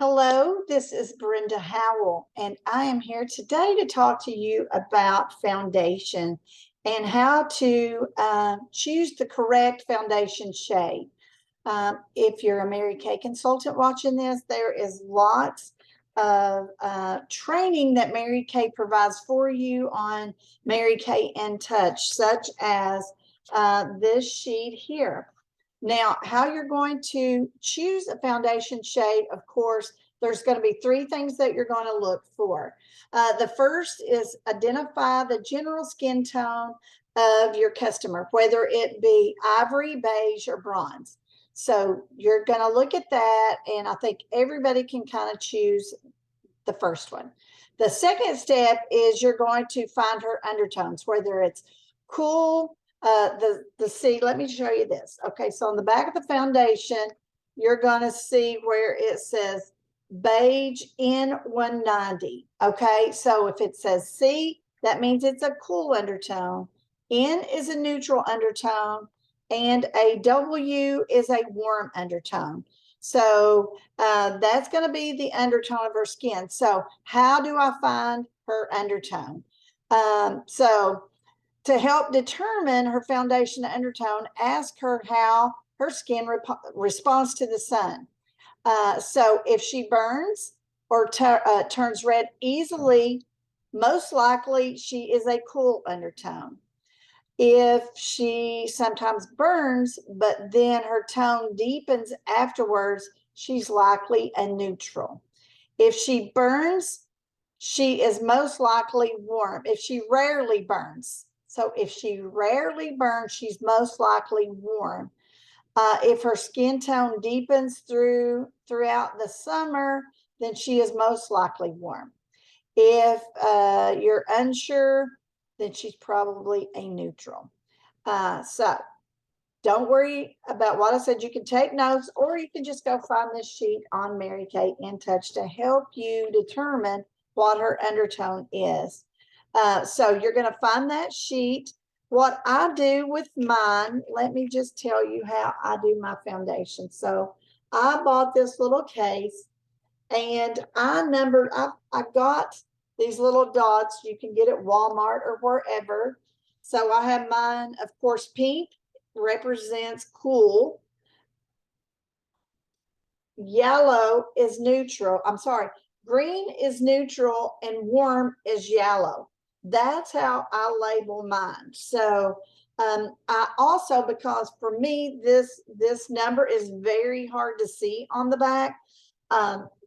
Hello, this is Brenda Howell, and I am here today to talk to you about foundation and how to choose the correct foundation shade. If you're a Mary Kay consultant watching this, there is lots of training that Mary Kay provides for you on Mary Kay in Touch, such as this sheet here. Now, how you're going to choose a foundation shade, of course, there's going to be three things that you're going to look for. The first is identify the general skin tone of your customer, whether it be ivory, beige, or bronze. So you're going to look at that, and I think everybody can kind of choose the first one. The second step is you're going to find her undertones, whether it's cool, let me show you this. Okay, so on the back of the foundation, you're going to see where it says beige N190. Okay, so if it says C, that means it's a cool undertone. N is a neutral undertone, and a W is a warm undertone. So that's going to be the undertone of her skin. So how do I find her undertone? So to help determine her foundation undertone, ask her how her skin responds to the sun. So if she burns or turns red easily, most likely she is a cool undertone. If she sometimes burns, but then her tone deepens afterwards, she's likely a neutral. If she burns, she is most likely warm. If she rarely burns, she's most likely warm. If her skin tone deepens throughout the summer, then she is most likely warm. If you're unsure, then she's probably a neutral. So don't worry about what I said. You can take notes, or you can just go find this sheet on Mary Kay in Touch to help you determine what her undertone is. So you're going to find that sheet. What I do with mine, let me just tell you how I do my foundation. So I bought this little case, and I've got these little dots you can get at Walmart or wherever. So I have mine, of course, pink represents cool. Yellow is neutral. I'm sorry, green is neutral and warm is yellow. That's how I label mine. So I also, because for me, this number is very hard to see on the back.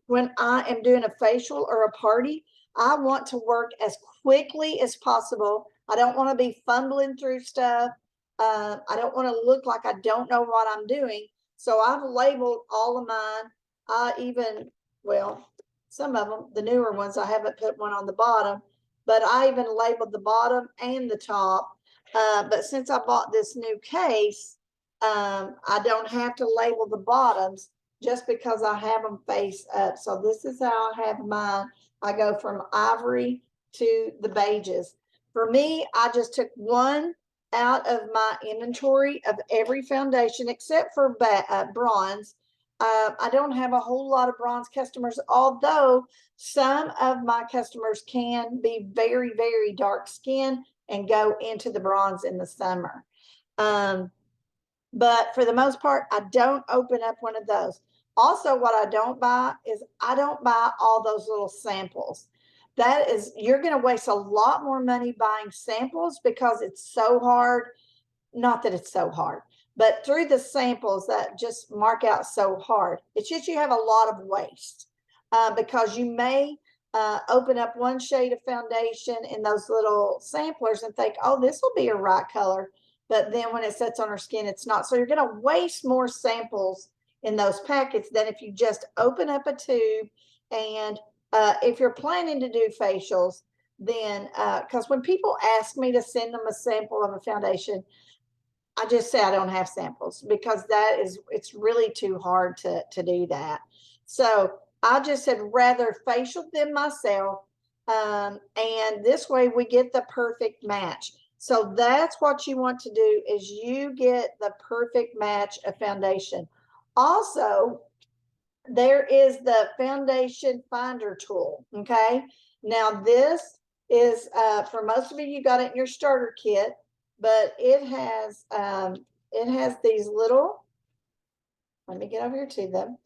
When I am doing a facial or a party, I want to work as quickly as possible. I don't want to be fumbling through stuff. I don't want to look like I don't know what I'm doing. So I've labeled all of mine. Well, some of them, the newer ones, I haven't put one on the bottom, but I even labeled the bottom and the top. But since I bought this new case, I don't have to label the bottoms just because I have them face up. So this is how I have mine. I go from ivory to the beiges. For me, I just took one out of my inventory of every foundation except for bronze. I don't have a whole lot of bronze customers, although some of my customers can be very, very dark skin and go into the bronze in the summer. But for the most part, I don't open up one of those. Also, what I don't buy is I don't buy all those little samples. You're going to waste a lot more money buying samples because it's so hard. Not that it's so hard, but through the samples that just mark out so hard, it's just you have a lot of waste because you may open up one shade of foundation in those little samplers and think, oh, this will be a right color. But then when it sets on her skin, it's not. So you're going to waste more samples in those packets than if you just open up a tube. And if you're planning to do facials, then because when people ask me to send them a sample of a foundation, I just say I don't have samples because it's really too hard to do that. So I just said rather facial than myself. And this way we get the perfect match. So that's what you want to do is you get the perfect match of foundation. Also, there is the foundation finder tool. Okay. Now this is, for most of you got it in your starter kit, but it has these little, let me get over here to them.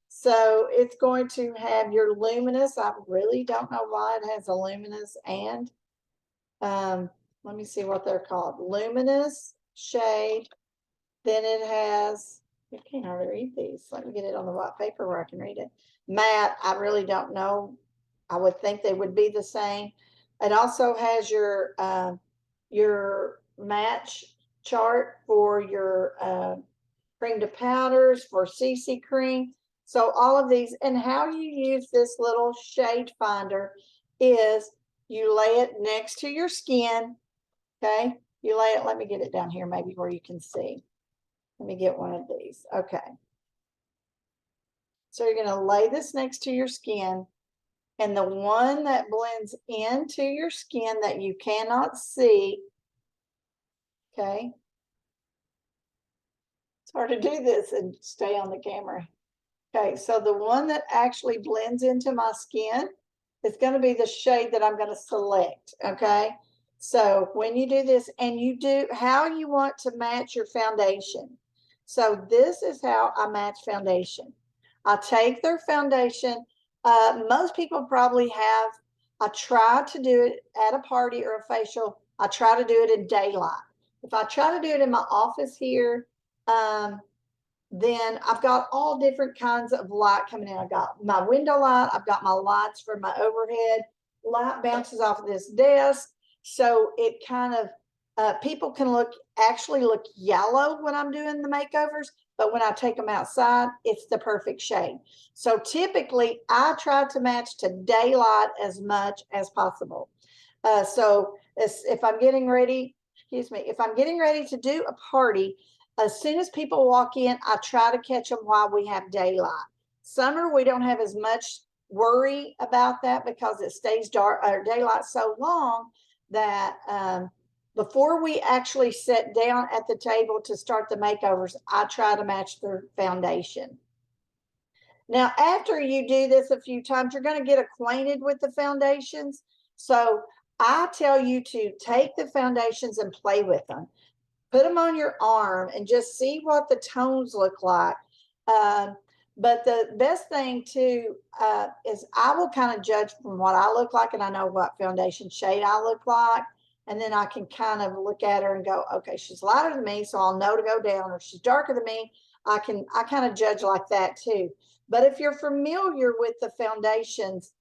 So it's going to have your luminous. I really don't know why it has a luminous and, let me see what they're called. Luminous, shade. Then it has, I can't hardly read these. Let me get it on the white paper where I can read it. Matte, I really don't know. I would think they would be the same. It also has your match chart for your cream to powders, for CC cream. So all of these, and how you use this little shade finder is you lay it next to your skin. Okay, you lay it, let me get it down here maybe where you can see. Let me get one of these. Okay. So you're going to lay this next to your skin, and the one that blends into your skin that you cannot see. Okay. It's hard to do this and stay on the camera. Okay. So the one that actually blends into my skin is going to be the shade that I'm going to select. Okay. So when you do this, and you do how you want to match your foundation. So this is how I match foundation. I take their foundation. Most people probably have, I try to do it at a party or a facial. I try to do it in daylight. If I try to do it in my office here, then I've got all different kinds of light coming in. I've got my window light. I've got my lights for my overhead. Light bounces off of this desk. So it kind of, people can actually look yellow when I'm doing the makeovers, but when I take them outside, it's the perfect shade. So typically I try to match to daylight as much as possible. So if I'm getting ready, if I'm getting ready to do a party, as soon as people walk in, I try to catch them while we have daylight. Summer, we don't have as much worry about that because it stays dark or daylight so long that before we actually sit down at the table to start the makeovers, I try to match their foundation. Now, after you do this a few times, you're going to get acquainted with the foundations. So I tell you to take the foundations and play with them. Put them on your arm and just see what the tones look like. But the best thing too is I will kind of judge from what I look like, and I know what foundation shade I look like. And then I can kind of look at her and go, okay, she's lighter than me, so I'll know to go down, or she's darker than me. I kind of judge like that too. But if you're familiar with the foundations,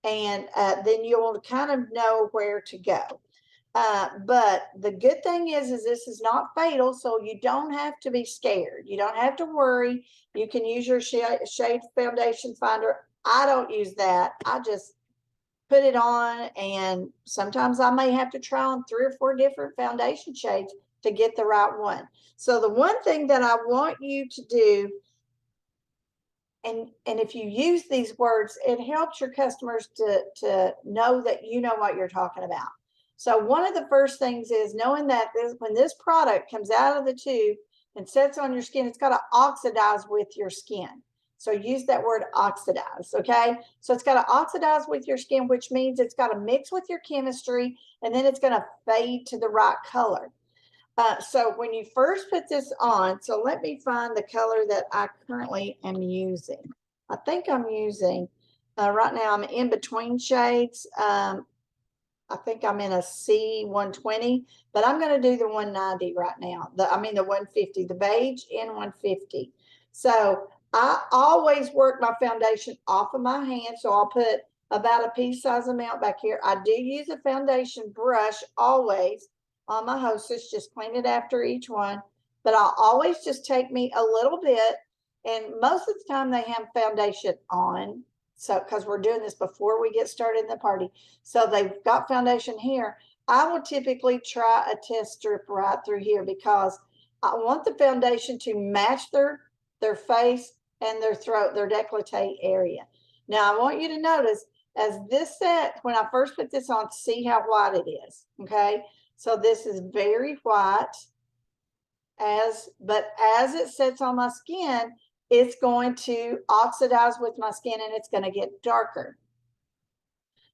and then you'll kind of know where to go. But the good thing is this is not fatal, so you don't have to be scared. You don't have to worry. You can use your shade foundation finder. I don't use that. I just put it on, and sometimes I may have to try on 3 or 4 different foundation shades to get the right one. So the one thing that I want you to do, and if you use these words, it helps your customers to know that you know what you're talking about. So one of the first things is knowing that when this product comes out of the tube and sets on your skin, it's got to oxidize with your skin. So use that word oxidize, okay? So it's got to oxidize with your skin, which means it's got to mix with your chemistry, and then it's going to fade to the right color. So when you first put this on, so let me find the color that I currently am using. I think I'm using, right now I'm in between shades. I think I'm in a C120, but I'm going to do the 190 right now. The 150, the beige N150. So I always work my foundation off of my hand. So I'll put about a pea size amount back here. I do use a foundation brush always on my hostess, just clean it after each one. But I'll always just take me a little bit. And most of the time they have foundation on. So, because we're doing this before we get started in the party. So they've got foundation here. I will typically try a test strip right through here because I want the foundation to match their face and their throat, their décolleté area. Now, I want you to notice as this set, when I first put this on, see how white it is, okay? So this is very white, but as it sets on my skin, it's going to oxidize with my skin and it's going to get darker.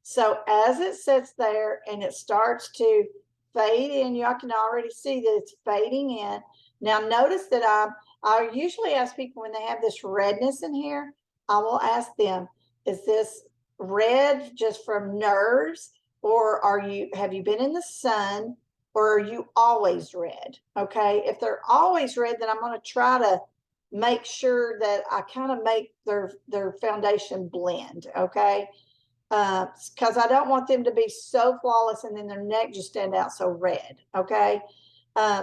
So as it sits there and it starts to fade in, you can already see that it's fading in. Now notice that I usually ask people when they have this redness in here, I will ask them, is this red just from nerves, or have you been in the sun, or are you always red? Okay, if they're always red, then I'm going to try to make sure that I kind of make their foundation blend. Okay, because I don't want them to be so flawless and then their neck just stand out so red. Okay.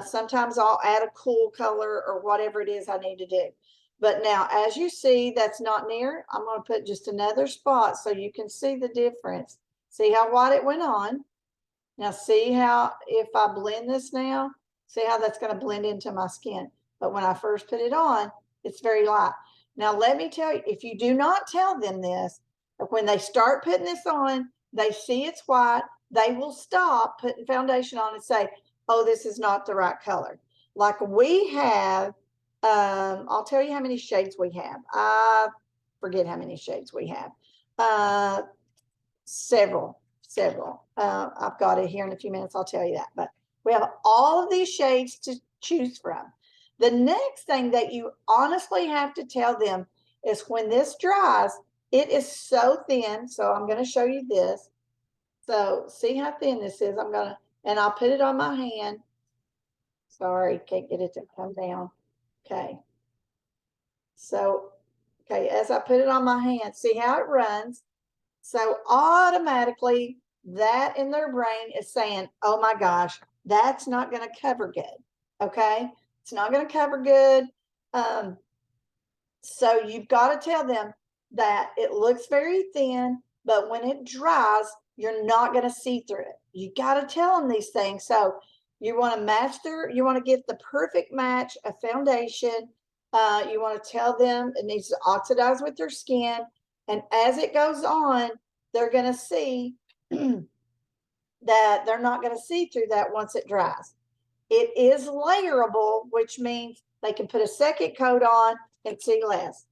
Sometimes I'll add a cool color or whatever it is I need to do. But now, as you see, that's not near. I'm going to put just another spot so you can see the difference. See how white it went on. Now, see how if I blend this now, see how that's going to blend into my skin. But when I first put it on, it's very light. Now, let me tell you, if you do not tell them this, when they start putting this on, they see it's white, they will stop putting foundation on and say, oh, this is not the right color. Like we have, I'll tell you how many shades we have. I forget how many shades we have. Several. I've got it here in a few minutes. I'll tell you that. But we have all of these shades to choose from. The next thing that you honestly have to tell them is when this dries, it is so thin. So I'm going to show you this. So see how thin this is. And I'll put it on my hand. Sorry, can't get it to come down. Okay. So, okay, as I put it on my hand, see how it runs? So automatically that in their brain is saying, oh my gosh, that's not going to cover good. Okay. It's not going to cover good. So you've got to tell them that it looks very thin, but when it dries, you're not going to see through it. You got to tell them these things. So you want to you want to get the perfect match of foundation. You want to tell them it needs to oxidize with their skin. And as it goes on, they're going to see that they're not going to see through that once it dries. It is layerable, which means they can put a second coat on and see less.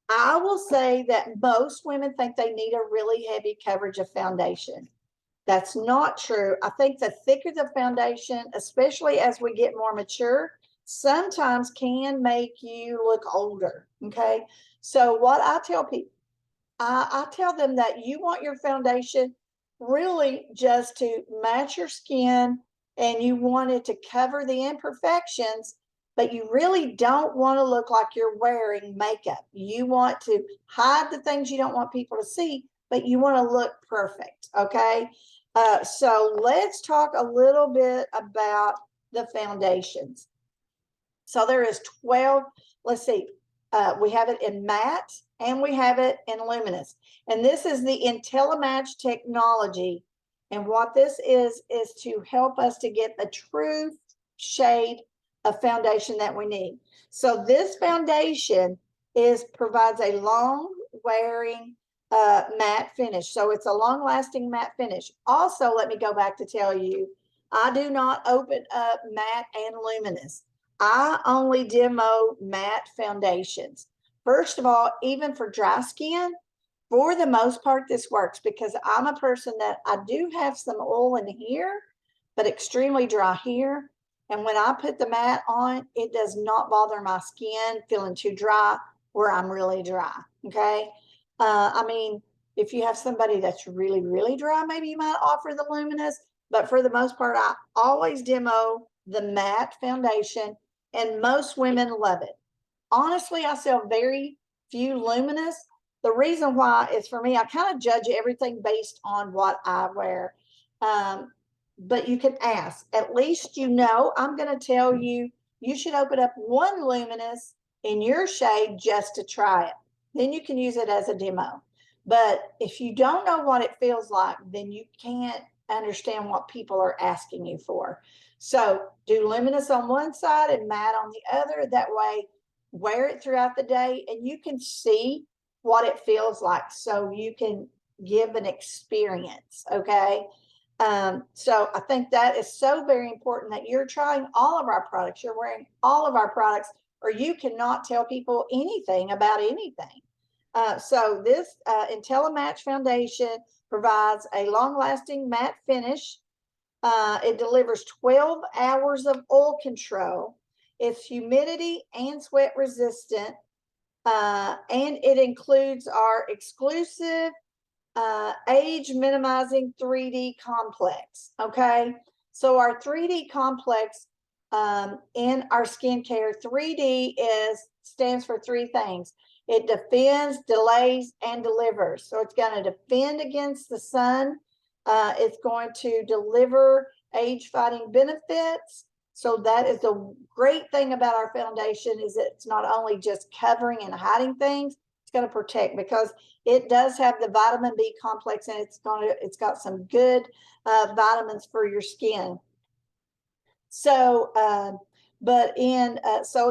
I will say that most women think they need a really heavy coverage of foundation. That's not true. I think the thicker the foundation, especially as we get more mature, sometimes can make you look older. Okay. So what I tell people, I tell them that you want your foundation really just to match your skin and you want it to cover the imperfections, but you really don't want to look like you're wearing makeup. You want to hide the things you don't want people to see, but you want to look perfect. Okay. So let's talk a little bit about the foundations. So there is 12, let's see, we have it in matte and we have it in luminous. And this is the IntelliMatch technology. And what this is to help us to get the true shade of foundation that we need. So this foundation provides a long wearing matte finish. So it's a long lasting matte finish. Also, let me go back to tell you, I do not open up matte and luminous. I only demo matte foundations. First of all, even for dry skin, for the most part, this works because I'm a person that I do have some oil in here, but extremely dry here. And when I put the matte on, it does not bother my skin feeling too dry where I'm really dry. Okay. I mean, if you have somebody that's really, really dry, maybe you might offer the luminous, but for the most part, I always demo the matte foundation and most women love it. Honestly, I sell very few luminous. The reason why is for me, I kind of judge everything based on what I wear. But you can ask. At least you know I'm going to tell you, you should open up one luminous in your shade just to try it. Then you can use it as a demo. But if you don't know what it feels like, then you can't understand what people are asking you for. So do luminous on one side and matte on the other. That way, wear it throughout the day and you can see what it feels like so you can give an experience. Okay. So I think that is so very important that you're trying all of our products. You're wearing all of our products or you cannot tell people anything about anything. So this IntelliMatch foundation provides a long-lasting matte finish. It delivers 12 hours of oil control. It's humidity and sweat resistant. And it includes our exclusive age minimizing 3D complex. Okay. So our 3D complex in our skincare, 3D stands for three things. It defends, delays, and delivers. So it's going to defend against the sun. It's going to deliver age-fighting benefits. So that is the great thing about our foundation, is it's not only just covering and hiding things, it's going to protect, because it does have the vitamin B complex, and it's got some good vitamins for your skin. So, so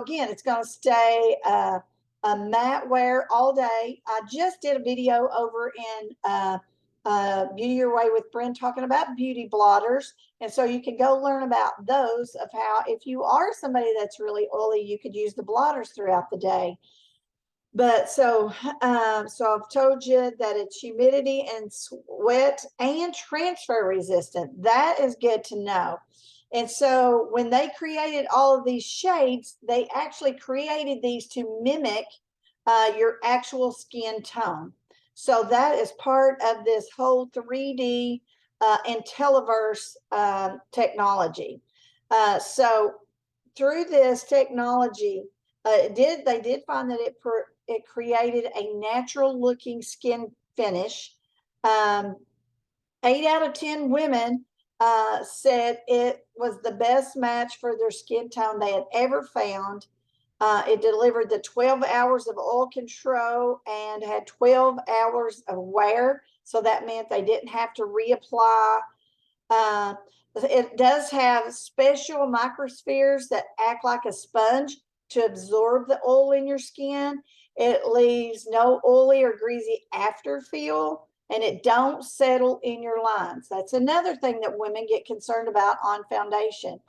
again, it's going to stay a matte wear all day. I just did a video over in Beauty Your Way with Bryn talking about beauty blotters. And so you can go learn about those, of how, if you are somebody that's really oily, you could use the blotters throughout the day. But so I've told you that it's humidity and sweat and transfer resistant. That is good to know. And so when they created all of these shades, they actually created these to mimic your actual skin tone. So that is part of this whole 3D IntelliVerse technology. So through this technology, they did find that it created a natural looking skin finish. 8 out of 10 women said it was the best match for their skin tone they had ever found. It delivered the 12 hours of oil control and had 12 hours of wear. So that meant they didn't have to reapply. It does have special microspheres that act like a sponge to absorb the oil in your skin. It leaves no oily or greasy after feel, and it don't settle in your lines. That's another thing that women get concerned about on foundation.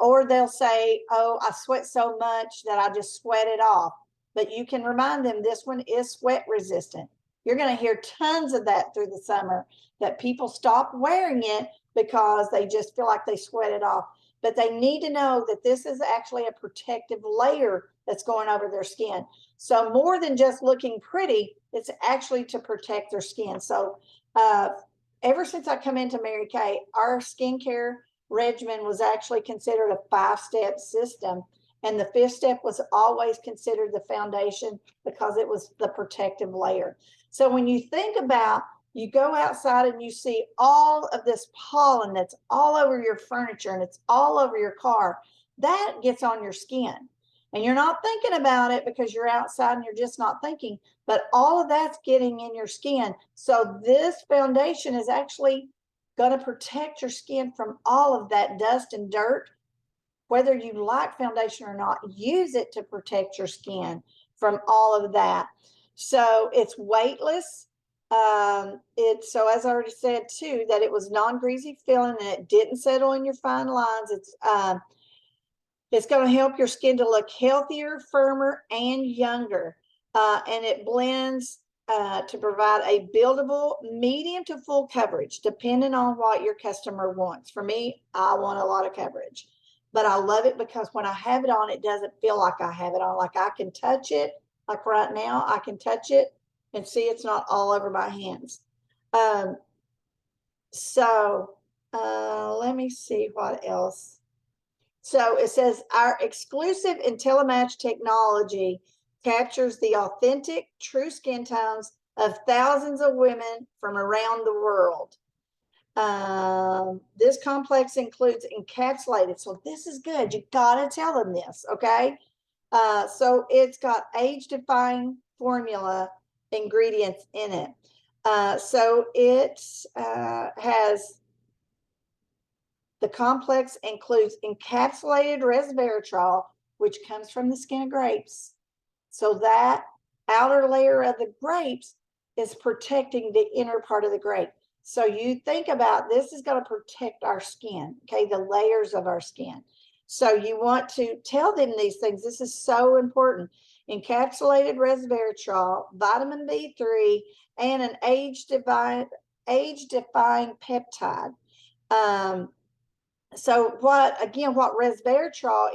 Or they'll say, oh, I sweat so much that I just sweat it off. But you can remind them this one is sweat resistant. You're going to hear tons of that through the summer, that people stop wearing it because they just feel like they sweat it off. But they need to know that this is actually a protective layer that's going over their skin. So more than just looking pretty, it's actually to protect their skin. So ever since I come into Mary Kay, our skincare regimen was actually considered a 5-step system. And the 5th step was always considered the foundation, because it was the protective layer. So when you think about, you go outside and you see all of this pollen that's all over your furniture and it's all over your car, that gets on your skin. And you're not thinking about it because you're outside and you're just not thinking, but all of that's getting in your skin. So this foundation is actually going to protect your skin from all of that dust and dirt. Whether you like foundation or not, use it to protect your skin from all of that. So it's weightless. So as I already said too, that it was non-greasy feeling and it didn't settle in your fine lines. It's going to help your skin to look healthier, firmer, and younger. And it blends to provide a buildable medium to full coverage, depending on what your customer wants. For me, I want a lot of coverage, but I love it because when I have it on, it doesn't feel like I have it on. Like I can touch it, like right now, I can touch it and see it's not all over my hands. Let me see what else. So it says our exclusive IntelliMatch technology captures the authentic, true skin tones of thousands of women from around the world. This complex includes encapsulated. So this is good. You got to tell them this, okay? So it's got age-defying formula ingredients in it. So it has, the complex includes encapsulated resveratrol, which comes from the skin of grapes. So that outer layer of the grapes is protecting the inner part of the grape. So you think about, this is going to protect our skin, okay, the layers of our skin. So you want to tell them these things. This is so important. Encapsulated resveratrol, vitamin B3, and an age-defying peptide. So what resveratrol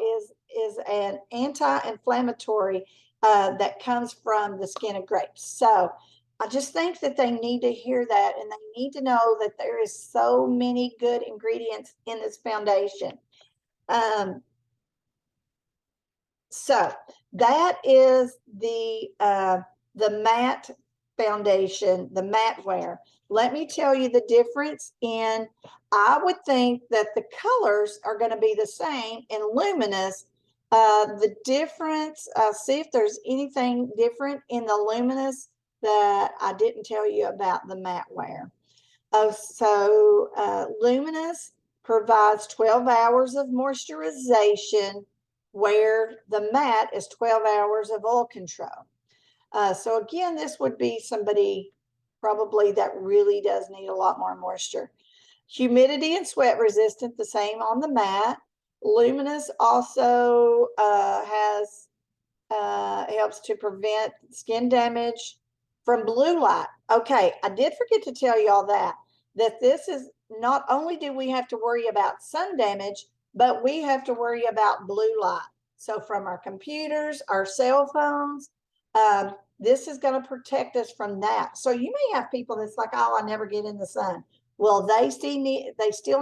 is an anti-inflammatory that comes from the skin of grapes. So I just think that they need to hear that, and they need to know that there is so many good ingredients in this foundation. So that is the matte foundation, the matte wear. Let me tell you the difference in, I would think that the colors are going to be the same in luminous. The difference, see if there's anything different in the luminous that I didn't tell you about the matte wear. Luminous provides 12 hours of moisturization, where the matte is 12 hours of oil control. So again, this would be somebody probably that really does need a lot more moisture. Humidity and sweat resistant, the same on the matte. Luminous also helps to prevent skin damage from blue light. Okay, I did forget to tell you all that this is, not only do we have to worry about sun damage, but we have to worry about blue light. So from our computers, our cell phones, this is going to protect us from that. So you may have people that's like, oh, I never get in the sun. Well, they still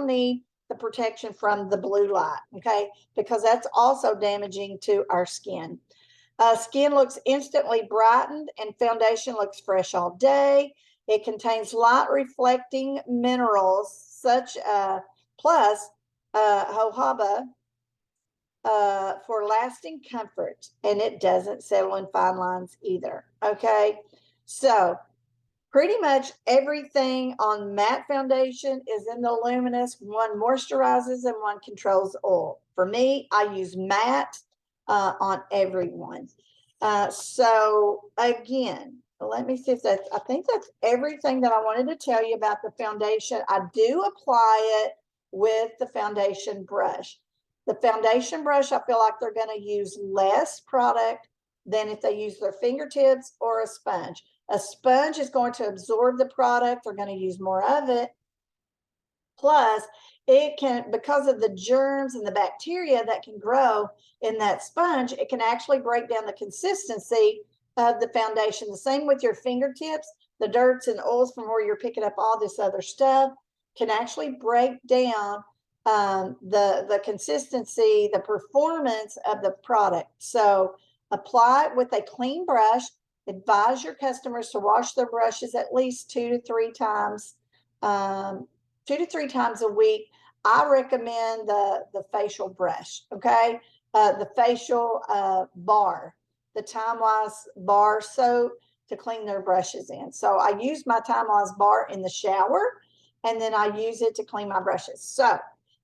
need the protection from the blue light, okay? Because that's also damaging to our skin. Skin looks instantly brightened, and foundation looks fresh all day. It contains light reflecting minerals such plus jojoba for lasting comfort, and it doesn't settle in fine lines either. Okay, so pretty much everything on matte foundation is in the luminous. One moisturizes and one controls oil. For me, I use matte on everyone. So again, let me see if I think that's everything that I wanted to tell you about the foundation. I do apply it with the foundation brush. The foundation brush, I feel like they're going to use less product than if they use their fingertips or a sponge. A sponge is going to absorb the product. They're going to use more of it. Plus, it can, because of the germs and the bacteria that can grow in that sponge, it can actually break down the consistency of the foundation. The same with your fingertips. The dirts and oils from where you're picking up all this other stuff can actually break down the consistency, the performance of the product. So apply it with a clean brush. Advise your customers to wash their brushes at least 2 to 3 times, 2 to 3 times a week. I recommend the facial brush, okay? The facial bar, the Time-Wise bar soap to clean their brushes in. So I use my Time-Wise bar in the shower, and then I use it to clean my brushes. So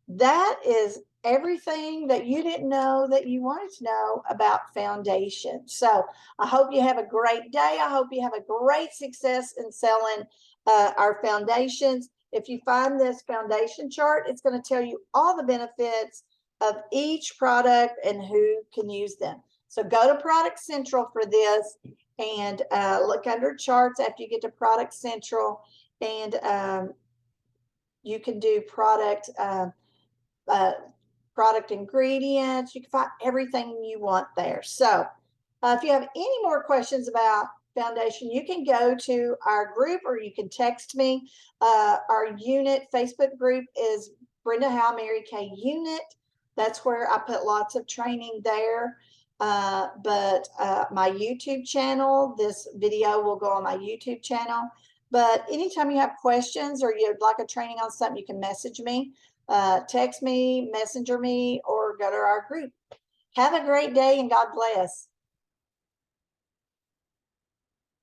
that is everything that you didn't know that you wanted to know about foundation. So I hope you have a great day. I hope you have a great success in selling our foundations. If you find this foundation chart, it's going to tell you all the benefits of each product and who can use them. So go to Product Central for this, and look under charts after you get to Product Central, and you can do product ingredients. You can find everything you want there. So if you have any more questions about foundation, you can go to our group, or you can text me. Our unit Facebook group is Brenda Howell Mary Kay Unit. That's where I put lots of training there. But my YouTube channel, this video will go on my YouTube channel. But anytime you have questions or you'd like a training on something, you can message me, text me, messenger me, or go to our group. Have a great day, and God bless.